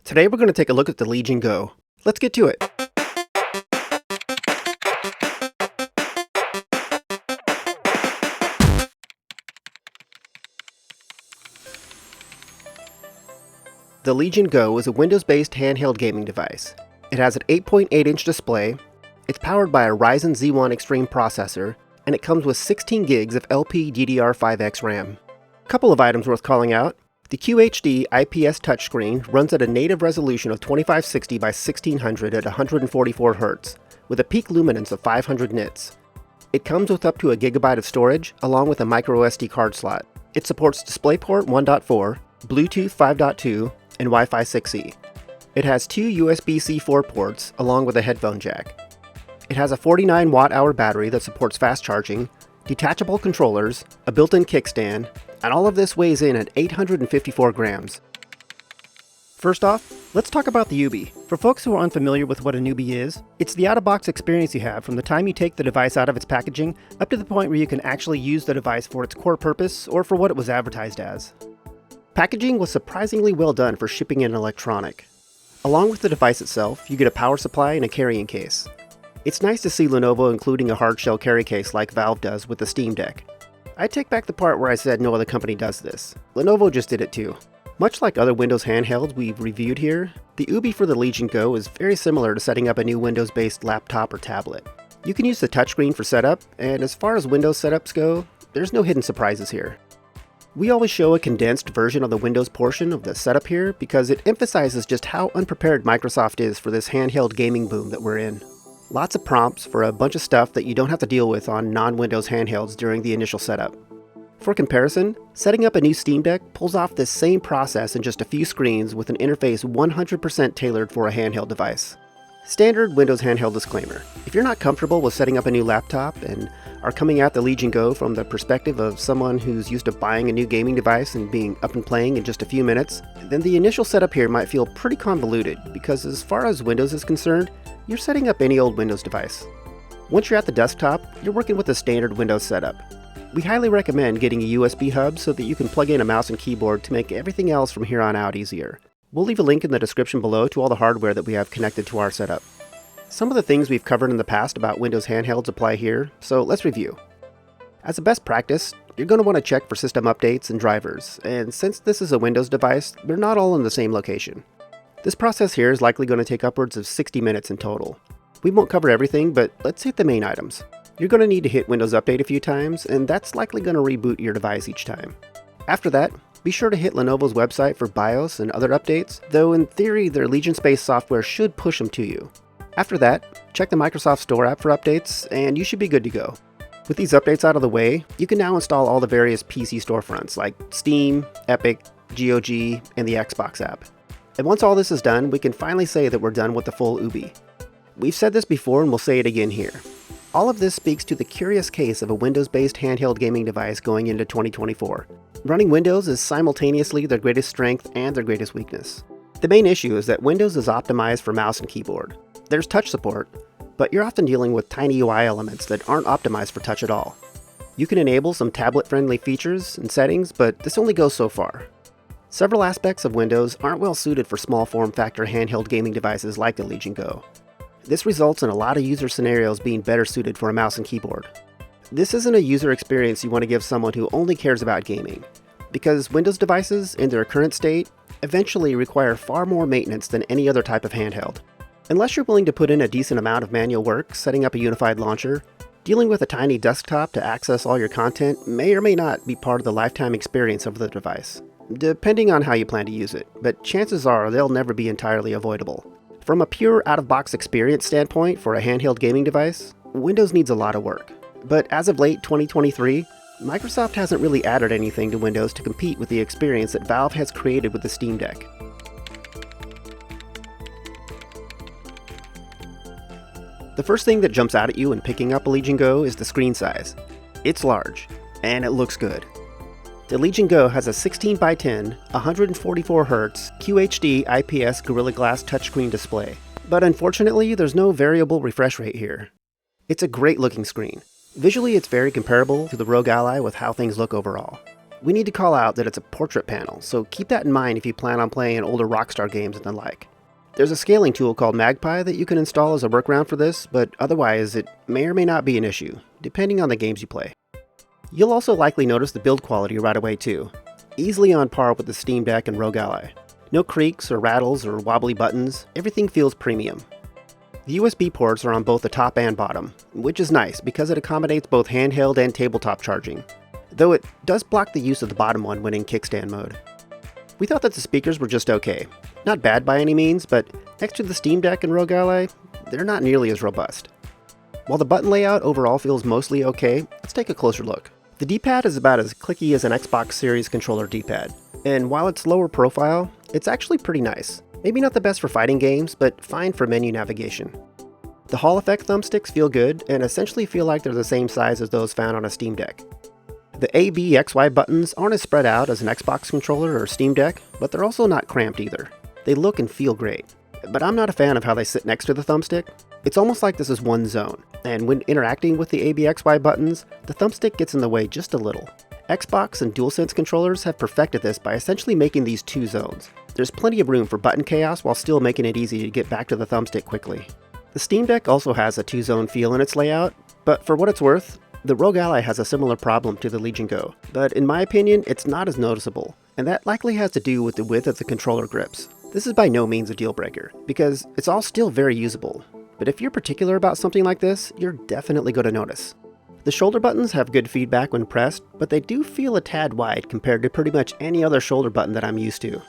Today we're going to take a look at the Legion Go. Let's get to it. The Legion Go is a Windows-based handheld gaming device. It has an 8.8-inch display, it's powered by a Ryzen Z1 Extreme processor, and it comes with 16 gigs of LPDDR5X RAM. Couple of items worth calling out. The QHD IPS touchscreen runs at a native resolution of 2560 by 1600 at 144 Hz, with a peak luminance of 500 nits. It comes with up to a gigabyte of storage, along with a microSD card slot. It supports DisplayPort 1.4, Bluetooth 5.2, and Wi-Fi 6E. It has two USB-C 4 ports, along with a headphone jack. It has a 49 watt-hour battery that supports fast charging, detachable controllers, a built-in kickstand, and all of this weighs in at 854 grams. First off, let's talk about the OOBE. For folks who are unfamiliar with what an OOBE is, it's the out-of-box experience you have from the time you take the device out of its packaging up to the point where you can actually use the device for its core purpose or for what it was advertised as. Packaging was surprisingly well done for shipping an electronic. Along with the device itself, you get a power supply and a carrying case. It's nice to see Lenovo including a hard-shell carry case like Valve does with the Steam Deck. I take back the part where I said no other company does this. Lenovo just did it too. Much like other Windows handhelds we've reviewed here, the OOBE for the Legion Go is very similar to setting up a new Windows-based laptop or tablet. You can use the touchscreen for setup, and as far as Windows setups go, there's no hidden surprises here. We always show a condensed version of the Windows portion of the setup here because it emphasizes just how unprepared Microsoft is for this handheld gaming boom that we're in. Lots of prompts for a bunch of stuff that you don't have to deal with on non-Windows handhelds during the initial setup. For comparison, setting up a new Steam Deck pulls off this same process in just a few screens with an interface 100% tailored for a handheld device. Standard Windows handheld disclaimer. If you're not comfortable with setting up a new laptop and are coming at the Legion Go from the perspective of someone who's used to buying a new gaming device and being up and playing in just a few minutes, then the initial setup here might feel pretty convoluted because as far as Windows is concerned, you're setting up any old Windows device. Once you're at the desktop, you're working with a standard Windows setup. We highly recommend getting a USB hub so that you can plug in a mouse and keyboard to make everything else from here on out easier. We'll leave a link in the description below to all the hardware that we have connected to our setup. Some of the things we've covered in the past about Windows handhelds apply here, so let's review. As a best practice, you're going to want to check for system updates and drivers, and since this is a Windows device, they're not all in the same location. This process here is likely going to take upwards of 60 minutes in total. We won't cover everything, but let's hit the main items. You're going to need to hit Windows Update a few times, and that's likely going to reboot your device each time. After that, be sure to hit Lenovo's website for BIOS and other updates, though in theory their Legion Space software should push them to you. After that, check the Microsoft Store app for updates, and you should be good to go. With these updates out of the way, you can now install all the various PC storefronts like Steam, Epic, GOG, and the Xbox app. And once all this is done, we can finally say that we're done with the full OOBE. We've said this before and we'll say it again here. All of this speaks to the curious case of a Windows-based handheld gaming device going into 2024. Running Windows is simultaneously their greatest strength and their greatest weakness. The main issue is that Windows is optimized for mouse and keyboard. There's touch support, but you're often dealing with tiny UI elements that aren't optimized for touch at all. You can enable some tablet-friendly features and settings, but this only goes so far. Several aspects of Windows aren't well suited for small form factor handheld gaming devices like the Legion Go. This results in a lot of user scenarios being better suited for a mouse and keyboard. This isn't a user experience you want to give someone who only cares about gaming, because Windows devices, in their current state, eventually require far more maintenance than any other type of handheld. Unless you're willing to put in a decent amount of manual work setting up a unified launcher, dealing with a tiny desktop to access all your content may or may not be part of the lifetime experience of the device, depending on how you plan to use it, but chances are they'll never be entirely avoidable. From a pure out-of-box experience standpoint for a handheld gaming device, Windows needs a lot of work. But as of late 2023, Microsoft hasn't really added anything to Windows to compete with the experience that Valve has created with the Steam Deck. The first thing that jumps out at you when picking up a Legion Go is the screen size. It's large, and it looks good. The Legion Go has a 16x10, 144 Hz QHD IPS Gorilla Glass touchscreen display, but unfortunately there's no variable refresh rate here. It's a great looking screen. Visually it's very comparable to the Rogue Ally with how things look overall. we need to call out that it's a portrait panel, so keep that in mind if you plan on playing older Rockstar games and the like. There's a scaling tool called Magpie that you can install as a workaround for this, but otherwise it may or may not be an issue, depending on the games you play. You'll also likely notice the build quality right away too, easily on par with the Steam Deck and Rogue Ally. No creaks or rattles or wobbly buttons, everything feels premium. The USB ports are on both the top and bottom, which is nice because it accommodates both handheld and tabletop charging, though it does block the use of the bottom one when in kickstand mode. We thought that the speakers were just okay. Not bad by any means, but next to the Steam Deck and Rogue Ally, they're not nearly as robust. While the button layout overall feels mostly okay, let's take a closer look. The D-pad is about as clicky as an Xbox Series controller D-pad, and while it's lower profile, it's actually pretty nice. Maybe not the best for fighting games, but fine for menu navigation. The Hall effect thumbsticks feel good, and essentially feel like they're the same size as those found on a Steam Deck. The A, B, X, Y buttons aren't as spread out as an Xbox controller or Steam Deck, but they're also not cramped either. They look and feel great. But I'm not a fan of how they sit next to the thumbstick. It's almost like this is one zone, and when interacting with the A, B, X, Y buttons, the thumbstick gets in the way just a little. Xbox and DualSense controllers have perfected this by essentially making these two zones. There's plenty of room for button chaos while still making it easy to get back to the thumbstick quickly. The Steam Deck also has a two-zone feel in its layout, but for what it's worth, the Rogue Ally has a similar problem to the Legion Go, but in my opinion, it's not as noticeable, and that likely has to do with the width of the controller grips. This is by no means a deal breaker, because it's all still very usable, but if you're particular about something like this, you're definitely going to notice. The shoulder buttons have good feedback when pressed, but they do feel a tad wide compared to pretty much any other shoulder button that I'm used to.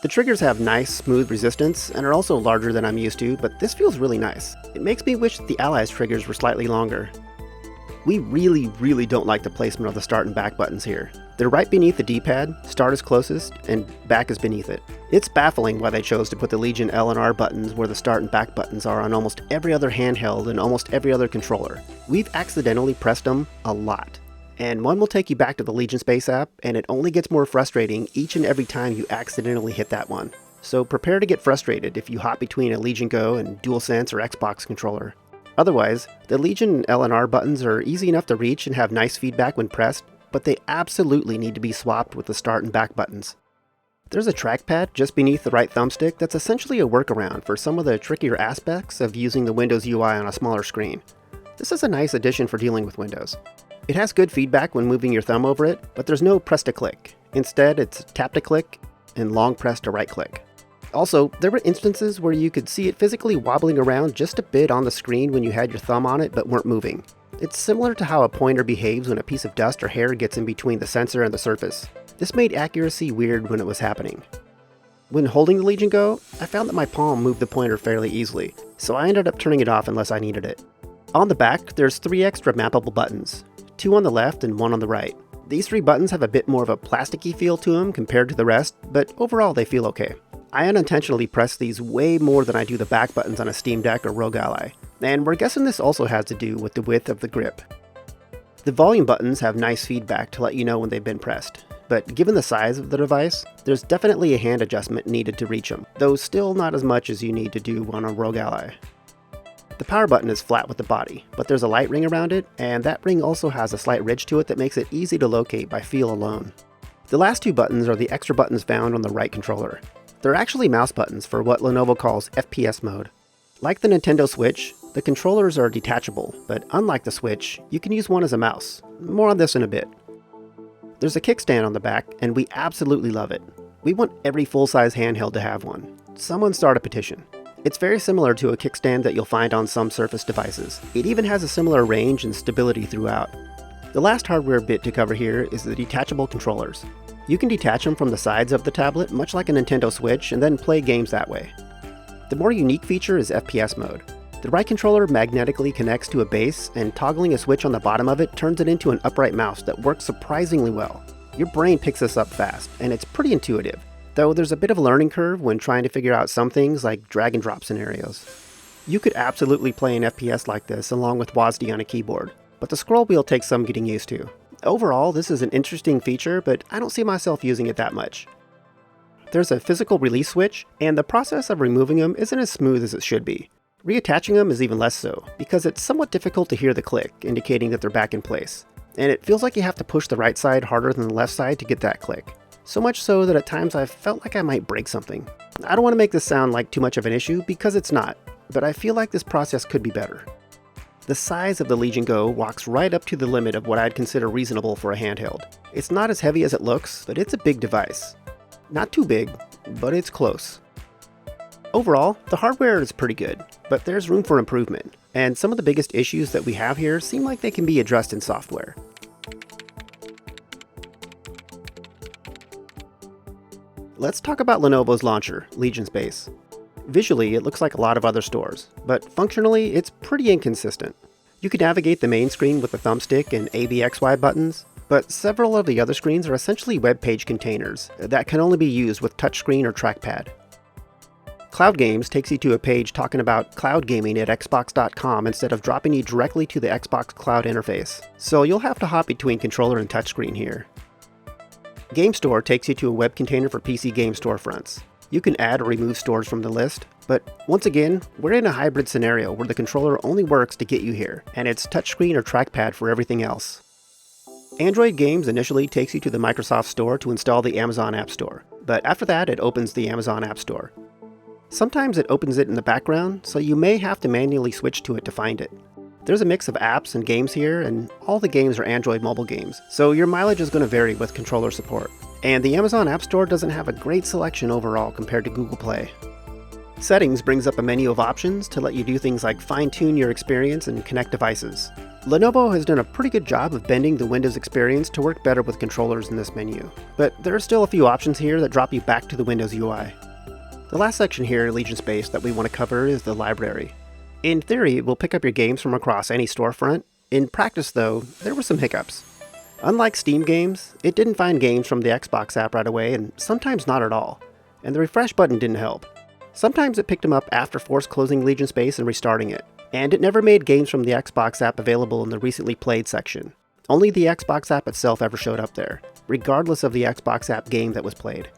The triggers have nice, smooth resistance and are also larger than I'm used to, but this feels really nice. It makes me wish that the Ally's triggers were slightly longer. We really don't like the placement of the start and back buttons here. They're right beneath the D-pad, start is closest, and back is beneath it. It's baffling why they chose to put the Legion L and R buttons where the start and back buttons are on almost every other handheld and almost every other controller. We've accidentally pressed them a lot. And one will take you back to the Legion Space app, and it only gets more frustrating each and every time you accidentally hit that one. So prepare to get frustrated if you hop between a Legion Go and DualSense or Xbox controller. Otherwise, the Legion L and R buttons are easy enough to reach and have nice feedback when pressed, but they absolutely need to be swapped with the start and back buttons. There's a trackpad just beneath the right thumbstick that's essentially a workaround for some of the trickier aspects of using the Windows UI on a smaller screen. This is a nice addition for dealing with Windows. It has good feedback when moving your thumb over it, but there's no press to click. Instead, it's tap to click and long press to right click. Also, there were instances where you could see it physically wobbling around just a bit on the screen when you had your thumb on it but weren't moving. It's similar to how a pointer behaves when a piece of dust or hair gets in between the sensor and the surface. This made accuracy weird when it was happening. When holding the Legion Go, I found that my palm moved the pointer fairly easily, so I ended up turning it off unless I needed it. On the back, there's 3 extra mappable buttons, 2 on the left and 1 on the right. These 3 buttons have a bit more of a plasticky feel to them compared to the rest, but overall they feel okay. I unintentionally press these way more than I do the back buttons on a Steam Deck or Rogue Ally, and we're guessing this also has to do with the width of the grip. The volume buttons have nice feedback to let you know when they've been pressed, but given the size of the device, there's definitely a hand adjustment needed to reach them, though still not as much as you need to do on a Rogue Ally. The power button is flat with the body, but there's a light ring around it, and that ring also has a slight ridge to it that makes it easy to locate by feel alone. The last 2 buttons are the extra buttons found on the right controller. They're actually mouse buttons for what Lenovo calls FPS mode. Like the Nintendo Switch, the controllers are detachable, but unlike the Switch, you can use one as a mouse. More on this in a bit. There's a kickstand on the back, and we absolutely love it. We want every full-size handheld to have one. Someone start a petition. It's very similar to a kickstand that you'll find on some Surface devices. It even has a similar range and stability throughout. The last hardware bit to cover here is the detachable controllers. You can detach them from the sides of the tablet, much like a Nintendo Switch, and then play games that way. The more unique feature is FPS mode. The right controller magnetically connects to a base, and toggling a switch on the bottom of it turns it into an upright mouse that works surprisingly well. Your brain picks this up fast, and it's pretty intuitive, though there's a bit of a learning curve when trying to figure out some things like drag and drop scenarios. You could absolutely play an FPS like this along with WASD on a keyboard, but the scroll wheel takes some getting used to. Overall, this is an interesting feature, but I don't see myself using it that much. There's a physical release switch, and the process of removing them isn't as smooth as it should be. Reattaching them is even less so, because it's somewhat difficult to hear the click, indicating that they're back in place. and it feels like you have to push the right side harder than the left side to get that click. So much so that at times I've felt like I might break something. I don't want to make this sound like too much of an issue, because it's not, but I feel like this process could be better. The size of the Legion Go walks right up to the limit of what I'd consider reasonable for a handheld. It's not as heavy as it looks, but it's a big device. Not too big, but it's close. Overall, the hardware is pretty good, but there's room for improvement, and some of the biggest issues that we have here seem like they can be addressed in software. Let's talk about Lenovo's launcher, Legion Space. Visually, it looks like a lot of other stores, but functionally, it's pretty inconsistent. You can navigate the main screen with the thumbstick and ABXY buttons, but several of the other screens are essentially web page containers that can only be used with touchscreen or trackpad. Cloud Games takes you to a page talking about cloud gaming at Xbox.com instead of dropping you directly to the Xbox Cloud interface, so you'll have to hop between controller and touchscreen here. Game Store takes you to a web container for PC game storefronts. You can add or remove stores from the list, but once again, we're in a hybrid scenario where the controller only works to get you here, and it's touchscreen or trackpad for everything else. Android Games initially takes you to the Microsoft Store to install the Amazon App Store, but after that it opens the Amazon App Store. Sometimes it opens it in the background, so you may have to manually switch to it to find it. There's a mix of apps and games here, and all the games are Android mobile games, so your mileage is going to vary with controller support. And the Amazon App Store doesn't have a great selection overall compared to Google Play. Settings brings up a menu of options to let you do things like fine-tune your experience and connect devices. Lenovo has done a pretty good job of bending the Windows experience to work better with controllers in this menu, but there are still a few options here that drop you back to the Windows UI. The last section here in Legion Space that we want to cover is the library. In theory, it will pick up your games from across any storefront. In practice though, there were some hiccups. Unlike Steam games, it didn't find games from the Xbox app right away, and sometimes not at all. And the refresh button didn't help. Sometimes it picked them up after force closing Legion Space and restarting it. And it never made games from the Xbox app available in the recently played section. Only the Xbox app itself ever showed up there, regardless of the Xbox app game that was played.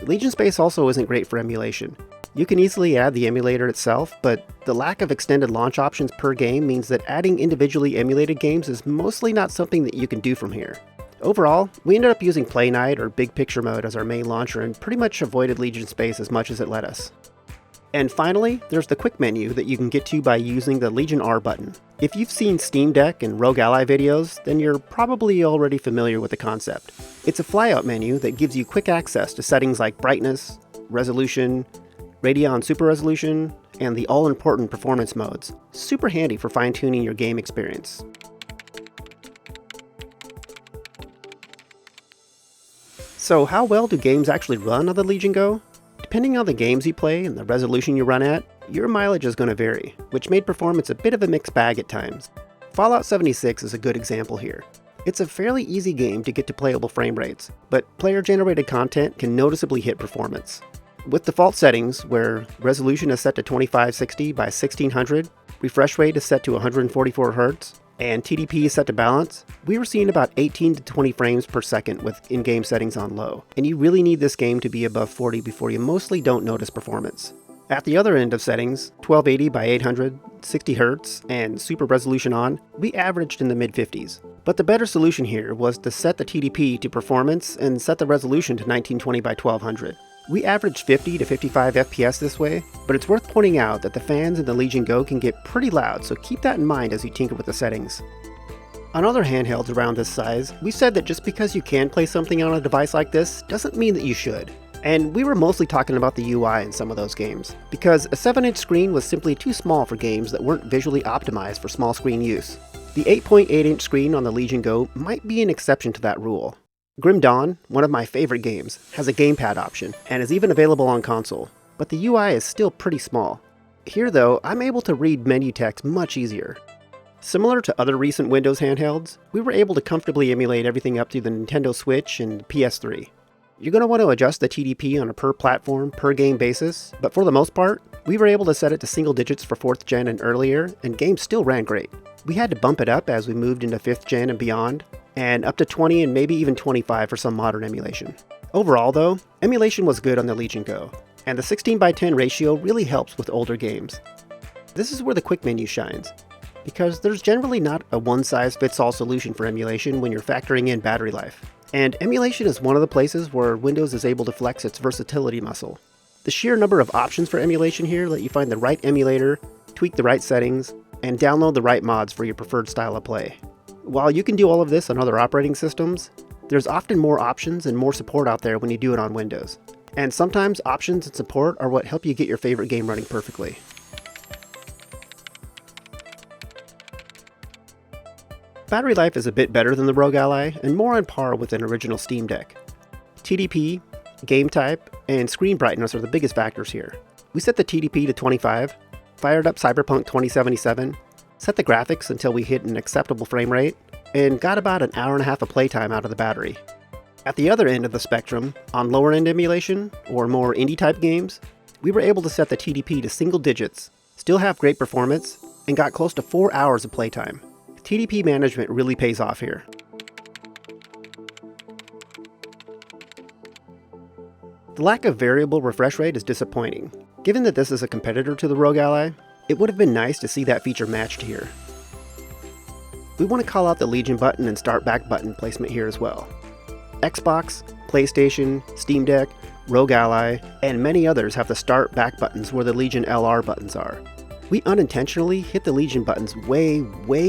Legion Space also isn't great for emulation. You can easily add the emulator itself, but the lack of extended launch options per game means that adding individually emulated games is mostly not something that you can do from here. Overall, we ended up using Play Night or Big Picture Mode as our main launcher and pretty much avoided Legion Space as much as it let us. And finally, there's the quick menu that you can get to by using the Legion R button. If you've seen Steam Deck and Rogue Ally videos, then you're probably already familiar with the concept. It's a flyout menu that gives you quick access to settings like brightness, resolution, Radeon Super Resolution, and the all-important performance modes. Super handy for fine-tuning your game experience. So how well do games actually run on the Legion Go? Depending on the games you play and the resolution you run at, your mileage is going to vary, which made performance a bit of a mixed bag at times. Fallout 76 is a good example here. It's a fairly easy game to get to playable frame rates, but player-generated content can noticeably hit performance. With default settings, where resolution is set to 2560 by 1600, refresh rate is set to 144 Hz, and TDP is set to balance, we were seeing about 18 to 20 frames per second with in-game settings on low, and you really need this game to be above 40 before you mostly don't notice performance. At the other end of settings, 1280 by 800, 60 Hz, and super resolution on, we averaged in the mid-50s. But the better solution here was to set the TDP to performance and set the resolution to 1920 by 1200. We averaged 50 to 55 FPS this way, but it's worth pointing out that the fans in the Legion Go can get pretty loud, so keep that in mind as you tinker with the settings. On other handhelds around this size, we said that just because you can play something on a device like this doesn't mean that you should. And we were mostly talking about the UI in some of those games, because a 7-inch screen was simply too small for games that weren't visually optimized for small screen use. The 8.8-inch screen on the Legion Go might be an exception to that rule. Grim Dawn, one of my favorite games, has a gamepad option, and is even available on console, but the UI is still pretty small. Here though, I'm able to read menu text much easier. Similar to other recent Windows handhelds, we were able to comfortably emulate everything up to the Nintendo Switch and PS3. You're going to want to adjust the TDP on a per platform, per game basis, but for the most part, we were able to set it to single digits for 4th gen and earlier, and games still ran great. We had to bump it up as we moved into 5th gen and beyond, and up to 20 and maybe even 25 for some modern emulation. Overall though, emulation was good on the Legion Go, and the 16:10 ratio really helps with older games. This is where the quick menu shines. because there's generally not a one-size-fits-all solution for emulation when you're factoring in battery life. And emulation is one of the places where Windows is able to flex its versatility muscle. The sheer number of options for emulation here let you find the right emulator, tweak the right settings, and download the right mods for your preferred style of play. While you can do all of this on other operating systems, there's often more options and more support out there when you do it on Windows. And sometimes options and support are what help you get your favorite game running perfectly. Battery life is a bit better than the Rogue Ally and more on par with an original Steam Deck. TDP, game type, and screen brightness are the biggest factors here. We set the TDP to 25, fired up Cyberpunk 2077, set the graphics until we hit an acceptable frame rate, and got about an hour and a half of playtime out of the battery. At the other end of the spectrum, on lower end emulation, or more indie type games, we were able to set the TDP to single digits, still have great performance, and got close to 4 hours of playtime. TDP management really pays off here. The lack of variable refresh rate is disappointing. Given that this is a competitor to the Rogue Ally, it would have been nice to see that feature matched here. We want to call out the Legion button and Start Back button placement here as well. Xbox, PlayStation, Steam Deck, Rogue Ally, and many others have the Start Back buttons where the Legion LR buttons are. We unintentionally hit the Legion buttons way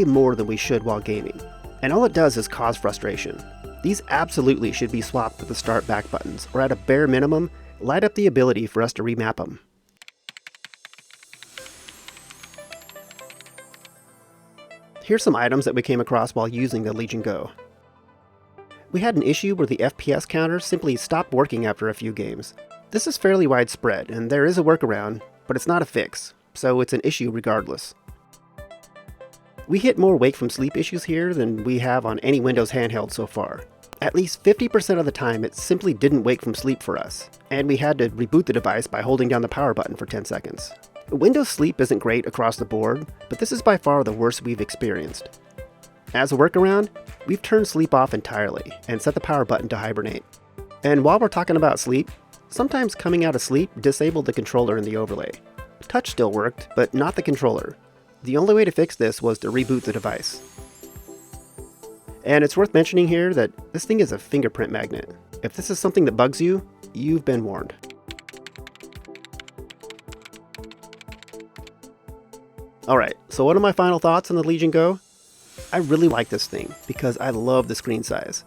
more than we should while gaming, and all it does is cause frustration. These absolutely should be swapped with the Start Back buttons, or at a bare minimum, light up the ability for us to remap them. Here's some items that we came across while using the Legion Go. We had an issue where the FPS counter simply stopped working after a few games. This is fairly widespread, and there is a workaround, but it's not a fix, so it's an issue regardless. We hit more wake from sleep issues here than we have on any Windows handheld so far. At least 50% of the time it simply didn't wake from sleep for us, and we had to reboot the device by holding down the power button for 10 seconds. Windows sleep isn't great across the board, but this is by far the worst we've experienced. As a workaround, we've turned sleep off entirely and set the power button to hibernate. And while we're talking about sleep, sometimes coming out of sleep disabled the controller in the overlay. Touch still worked, but not the controller. The only way to fix this was to reboot the device. And it's worth mentioning here that this thing is a fingerprint magnet. If this is something that bugs you, you've been warned. Alright, so what are my final thoughts on the Legion Go? I really like this thing because I love the screen size.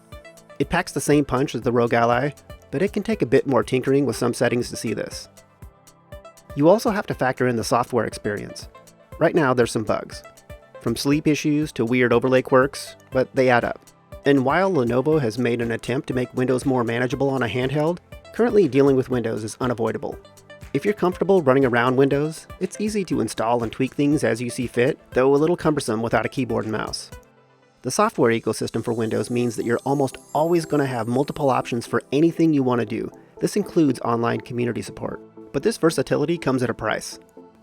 It packs the same punch as the Rogue Ally, but it can take a bit more tinkering with some settings to see this. You also have to factor in the software experience. Right now there's some bugs, from sleep issues to weird overlay quirks, but they add up. And while Lenovo has made an attempt to make Windows more manageable on a handheld, currently dealing with Windows is unavoidable. If you're comfortable running around Windows, it's easy to install and tweak things as you see fit, though a little cumbersome without a keyboard and mouse. The software ecosystem for Windows means that you're almost always going to have multiple options for anything you want to do. This includes online community support. But this versatility comes at a price.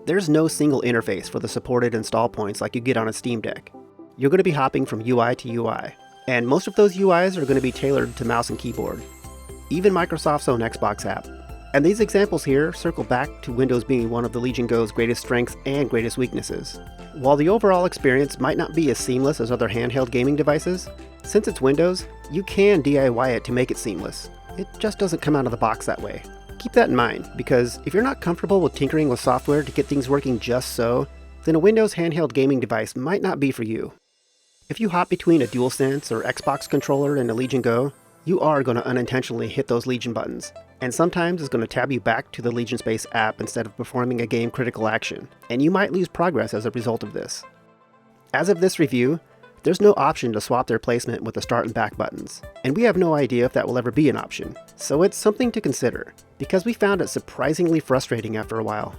There's no single interface for the supported install points like you get on a Steam Deck. You're going to be hopping from UI to UI, and most of those UIs are going to be tailored to mouse and keyboard. Even Microsoft's own Xbox app. And these examples here circle back to Windows being one of the Legion Go's greatest strengths and greatest weaknesses. While the overall experience might not be as seamless as other handheld gaming devices, since it's Windows, you can DIY it to make it seamless. It just doesn't come out of the box that way. Keep that in mind, because if you're not comfortable with tinkering with software to get things working just so, then a Windows handheld gaming device might not be for you. If you hop between a DualSense or Xbox controller and a Legion Go, you are going to unintentionally hit those Legion buttons, and sometimes it's going to tab you back to the Legion Space app instead of performing a game critical action, and you might lose progress as a result of this. As of this review, there's no option to swap their placement with the start and back buttons, and we have no idea if that will ever be an option, so it's something to consider, because we found it surprisingly frustrating after a while.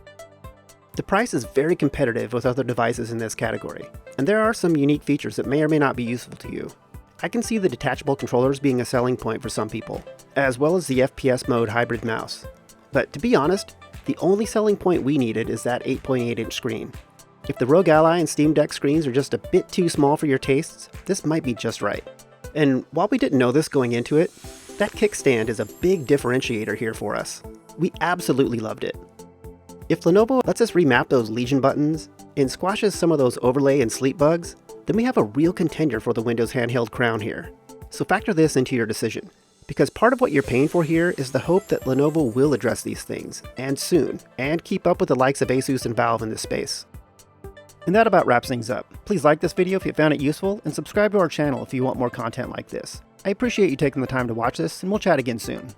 The price is very competitive with other devices in this category, and there are some unique features that may or may not be useful to you. I can see the detachable controllers being a selling point for some people, as well as the FPS mode hybrid mouse. But to be honest, the only selling point we needed is that 8.8-inch screen. If the Rogue Ally and Steam Deck screens are just a bit too small for your tastes, this might be just right. And while we didn't know this going into it, that kickstand is a big differentiator here for us. We absolutely loved it. If Lenovo lets us remap those Legion buttons and squashes some of those overlay and sleep bugs, then we have a real contender for the Windows handheld crown here. So factor this into your decision, because part of what you're paying for here is the hope that Lenovo will address these things, and soon, and keep up with the likes of Asus and Valve in this space. And that about wraps things up. Please like this video if you found it useful, and subscribe to our channel if you want more content like this. I appreciate you taking the time to watch this, and we'll chat again soon.